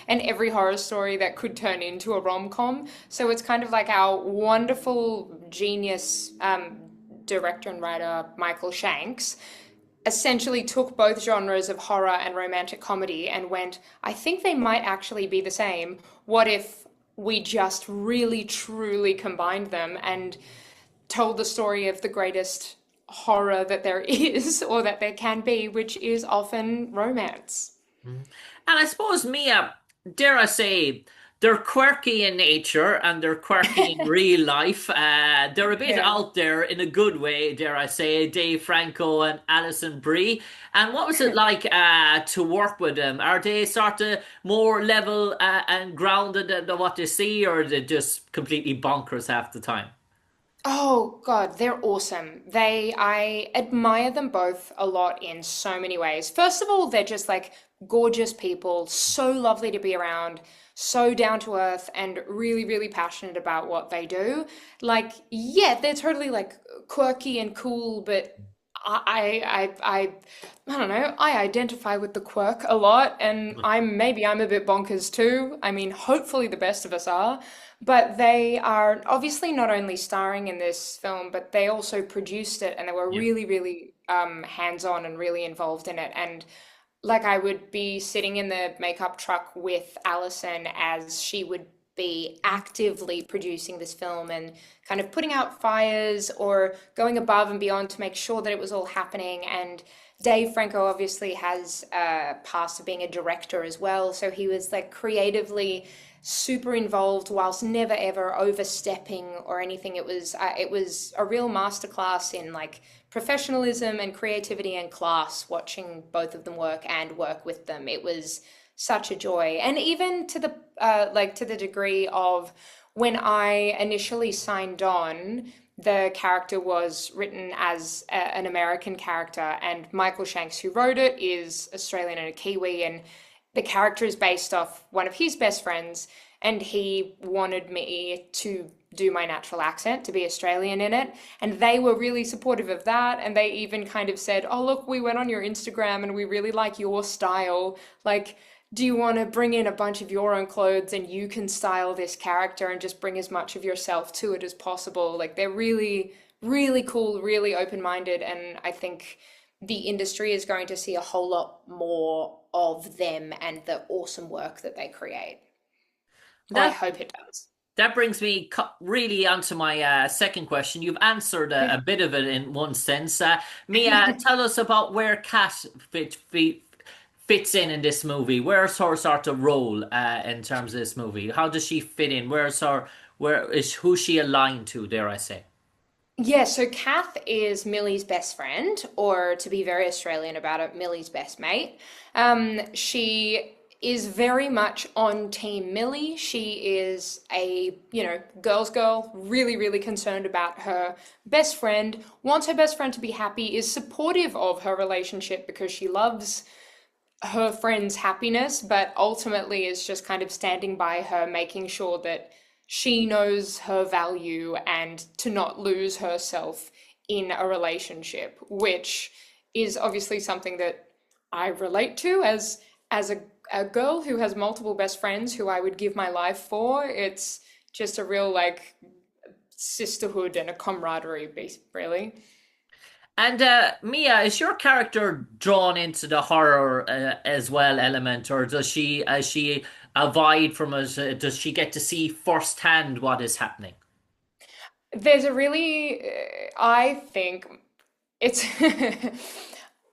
and every horror story that could turn into a rom-com. So it's kind of like our wonderful genius director and writer Michael Shanks essentially took both genres of horror and romantic comedy and went, I think they might actually be the same. What if we just really truly combined them and told the story of the greatest horror that there is or that there can be, which is often romance. Mhm. And I suppose, Mia, dare I say, they're quirky in nature and they're quirky in real life. They're a bit Yeah. out there in a good way, dare I say, Dave Franco and Alison Brie. And what was it like to work with them? Are they sort of more level and grounded than what they see, or are they just completely bonkers half the time? Oh God, they're awesome. I admire them both a lot in so many ways. First of all, they're just like gorgeous people, so lovely to be around, so down to earth, and really, really passionate about what they do. Like, yeah, they're totally like quirky and cool, but I don't know. I identify with the quirk a lot, and I'm a bit bonkers too. I mean, hopefully the best of us are. But they are obviously not only starring in this film, but they also produced it, and they were Yeah. really, really hands-on and really involved in it. And like I would be sitting in the makeup truck with Alison as she would be actively producing this film and kind of putting out fires or going above and beyond to make sure that it was all happening. And Dave Franco obviously has a past of being a director as well, so he was like creatively super involved whilst never ever overstepping or anything. It was a real masterclass in like professionalism and creativity and class watching both of them work and work with them. It was such a joy. And even to the like to the degree of when I initially signed on, the character was written as an American character, and Michael Shanks, who wrote it, is Australian and a Kiwi, and the character is based off one of his best friends, and he wanted me to do my natural accent, to be Australian in it. And they were really supportive of that. And they even kind of said, oh, look, we went on your Instagram and we really like your style. Like, do you want to bring in a bunch of your own clothes and you can style this character and just bring as much of yourself to it as possible? Like, they're really, really cool, really open minded. And I think the industry is going to see a whole lot more of them and the awesome work that they create. Or I That hope it does. that brings me really onto my second question. You've answered a bit of it in one sense. Mia, tell us about where Kat fits in this movie. Where's her sort of role in terms of this movie? How does she fit in? Who's she aligned to, dare I say? Yeah, so Cath is Millie's best friend, or to be very Australian about it, Millie's best mate. She is very much on Team Millie. She is a, girl's girl, really, really concerned about her best friend, wants her best friend to be happy, is supportive of her relationship because she loves her friend's happiness, but ultimately is just kind of standing by her, making sure that she knows her value and to not lose herself in a relationship, which is obviously something that I relate to as a girl who has multiple best friends who I would give my life for. It's just a real like sisterhood and a camaraderie, really. And Mia, is your character drawn into the horror as well element, or as she avoid from us? Does she get to see firsthand what is happening? There's a really, I think it's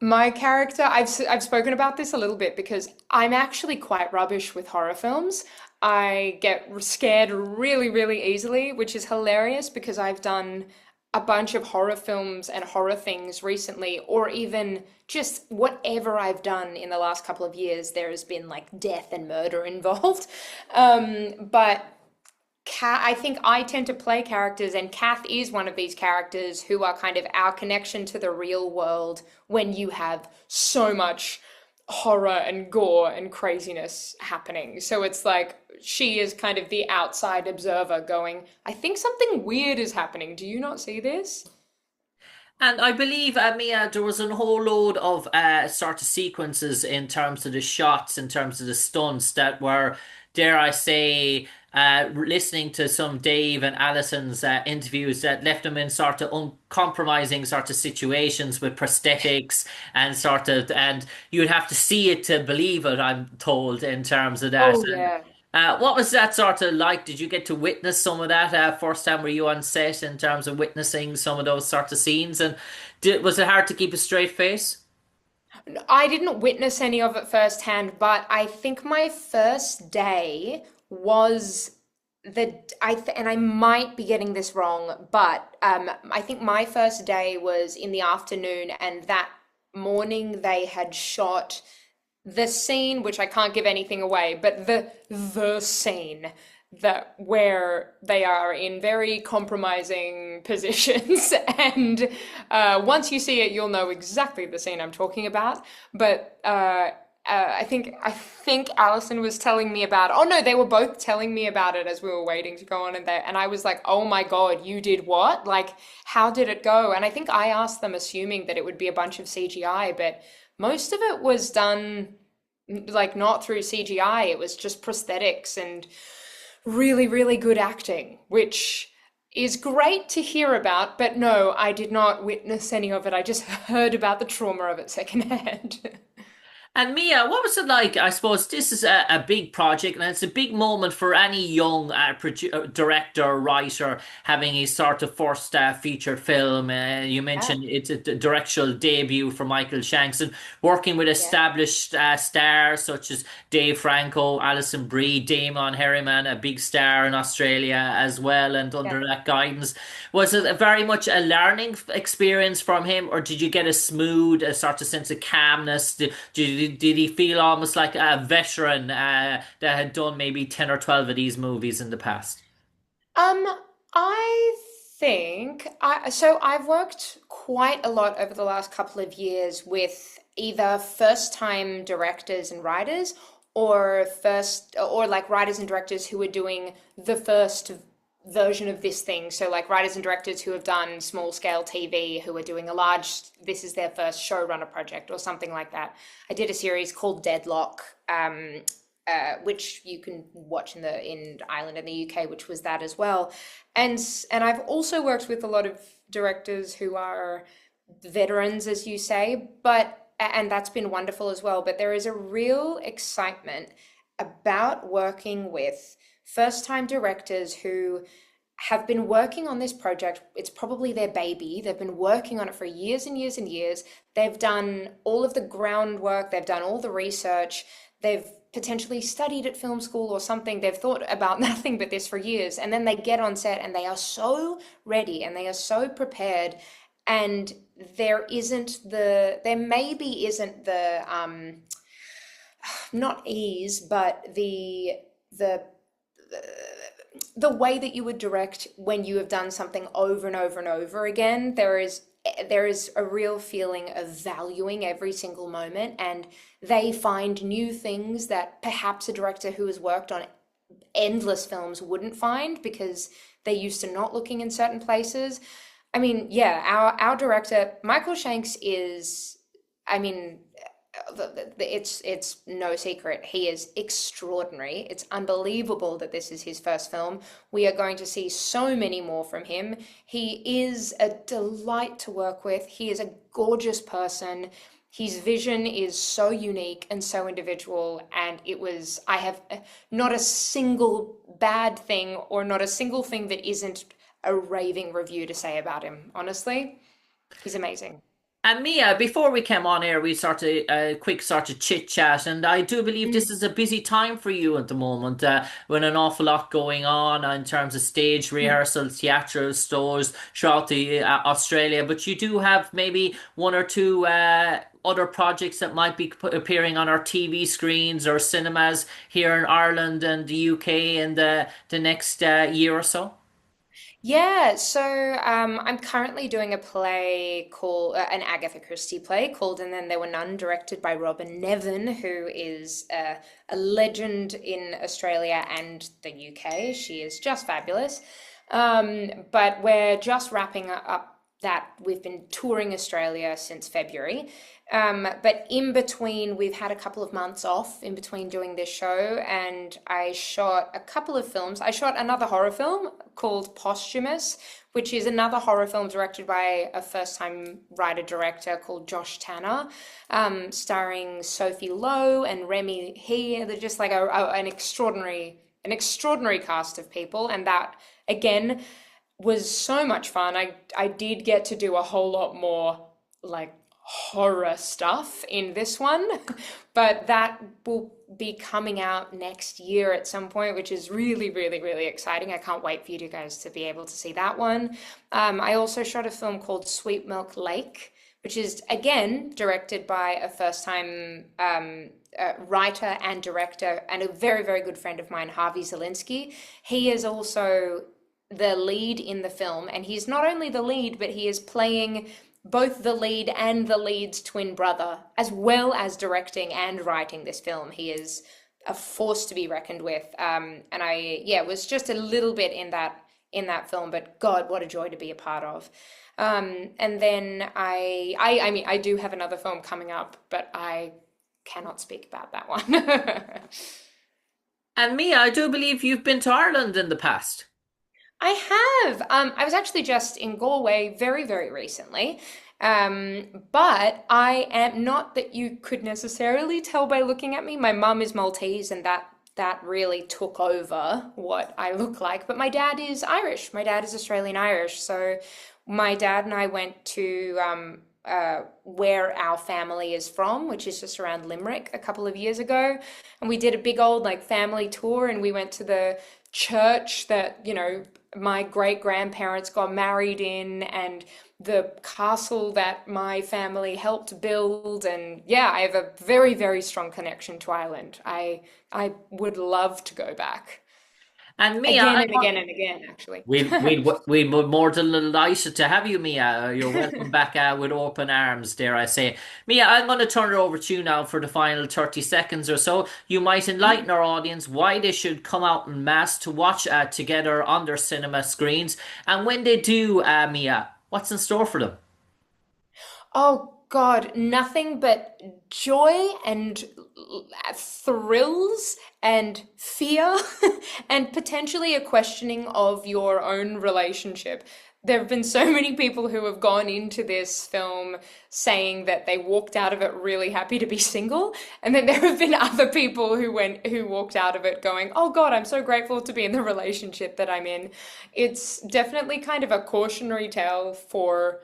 my character. I've spoken about this a little bit because I'm actually quite rubbish with horror films. I get scared really, really easily, which is hilarious because I've done a bunch of horror films and horror things recently, or even just whatever I've done in the last couple of years, there has been like death and murder involved. But I think I tend to play characters, and Cath is one of these characters who are kind of our connection to the real world when you have so much horror and gore and craziness happening. So it's like she is kind of the outside observer going, I think something weird is happening. Do you not see this? And I believe, Mia, there was a whole load of sort of sequences in terms of the shots, in terms of the stunts that were, dare I say, listening to some Dave and Alison's interviews that left them in sort of uncompromising sort of situations with prosthetics and sort of, and you'd have to see it to believe it, I'm told, in terms of that. Oh yeah. What was that sort of like? Did you get to witness some of that first time? Were you on set in terms of witnessing some of those sorts of scenes? And was it hard to keep a straight face? I didn't witness any of it firsthand, but I think my first day was and I might be getting this wrong, but I think my first day was in the afternoon, and that morning they had shot the scene, which I can't give anything away, but the scene that where they are in very compromising positions, and once you see it, you'll know exactly the scene I'm talking about. But I think Alison was telling me about. Oh no, they were both telling me about it as we were waiting to go on, and I was like, oh my God, you did what? Like, how did it go? And I think I asked them, assuming that it would be a bunch of CGI, but most of it was done like not through CGI. It was just prosthetics and really, really good acting, which is great to hear about. But no, I did not witness any of it. I just heard about the trauma of it secondhand. And Mia, what was it like? I suppose this is a big project, and it's a big moment for any young director or writer having a sort of first feature film. You Yeah, mentioned it's a directorial debut for Michael Shanks, and working with yeah, established stars such as Dave Franco, Akison Brie, Damon Herriman, a big star in Australia as well, and yeah. under that guidance. Was it very much a learning experience from him, or did you get a smooth, a sort of sense of calmness? Did he feel almost like a veteran that had done maybe 10 or 12 of these movies in the past? Um, I think I've worked quite a lot over the last couple of years with either first time directors and writers, or like writers and directors who are doing the first version of this thing. So like writers and directors who have done small scale TV, who are doing a large, this is their first showrunner project or something like that. I did a series called Deadlock, which you can watch in Ireland and the UK, which was that as well. And I've also worked with a lot of directors who are veterans, as you say, and that's been wonderful as well. But there is a real excitement about working with first time directors who have been working on this project. It's probably their baby. They've been working on it for years and years and years. They've done all of the groundwork, they've done all the research, they've potentially studied at film school or something. They've thought about nothing but this for years. And then they get on set and they are so ready and they are so prepared. And there maybe isn't the, not ease, but the the way that you would direct when you have done something over and over and over again. There is a real feeling of valuing every single moment, and they find new things that perhaps a director who has worked on endless films wouldn't find because they're used to not looking in certain places. I mean, yeah, our director Michael Shanks is, I mean, it's no secret. He is extraordinary. It's unbelievable that this is his first film. We are going to see so many more from him. He is a delight to work with. He is a gorgeous person. His vision is so unique and so individual. And I have not a single bad thing or not a single thing that isn't a raving review to say about him. Honestly, he's amazing. And Mia, before we came on air, we sort of a quick sort of chit chat, and I do believe this is a busy time for you at the moment, with an awful lot going on in terms of stage rehearsals, theatre stores throughout the Australia. But you do have maybe one or two other projects that might be appearing on our TV screens or cinemas here in Ireland and the UK in the next year or so. Yeah, so I'm currently doing a play called an Agatha Christie play called "And Then There Were None," directed by Robin Nevin, who is a legend in Australia and the UK. She is just fabulous. But we're just wrapping up that we've been touring Australia since February. But in between, we've had a couple of months off in between doing this show, and I shot a couple of films. I shot another horror film called Posthumous, which is another horror film directed by a first-time writer-director called Josh Tanner, starring Sophie Lowe and Remy He. They're just like an extraordinary cast of people, and that again was so much fun. I did get to do a whole lot more like horror stuff in this one, but that will be coming out next year at some point, which is really, really, really exciting. I can't wait for you guys to be able to see that one. I also shot a film called Sweet Milk Lake, which is again directed by a first-time writer and director and a very, very good friend of mine, Harvey Zielinski. He is also the lead in the film, and he's not only the lead, but he is playing both the lead and the lead's twin brother, as well as directing and writing this film. He is a force to be reckoned with. And I was just a little bit in that film, but God, what a joy to be a part of. And then I mean, I do have another film coming up, but I cannot speak about that one. And Mia, I do believe you've been to Ireland in the past. I have. I was actually just in Galway very, very recently. But I am not that you could necessarily tell by looking at me. My mum is Maltese, and that really took over what I look like. But my dad is Irish. My dad is Australian Irish. So my dad and I went to where our family is from, which is just around Limerick, a couple of years ago. And we did a big old like family tour, and we went to the church that, you know, my great grandparents got married in, and the castle that my family helped build. And yeah, I have a very, very strong connection to Ireland. I would love to go back And Mia, again and again and again, actually. we'd be more than delighted to have you, Mia. You're welcome back with open arms, dare I say. Mia, I'm going to turn it over to you now for the final 30 seconds or so. You might enlighten our audience why they should come out en masse to watch together on their cinema screens. And when they do, Mia, what's in store for them? Oh God, nothing but joy and thrills and fear and potentially a questioning of your own relationship. There have been so many people who have gone into this film saying that they walked out of it really happy to be single, and then there have been other people who walked out of it going, "Oh God, I'm so grateful to be in the relationship that I'm in." It's definitely kind of a cautionary tale for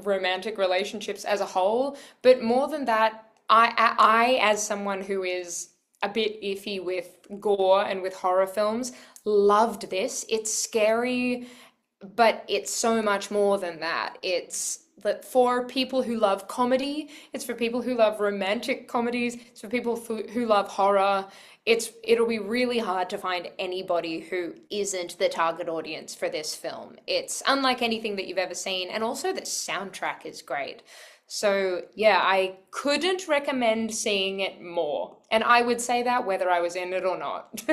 romantic relationships as a whole, but more than that, I as someone who is a bit iffy with gore and with horror films, loved this. It's scary, but it's so much more than that. It's that for people who love comedy, it's for people who love romantic comedies, it's for people who love horror. It'll be really hard to find anybody who isn't the target audience for this film. It's unlike anything that you've ever seen, and also the soundtrack is great. So yeah, I couldn't recommend seeing it more. And I would say that whether I was in it or not.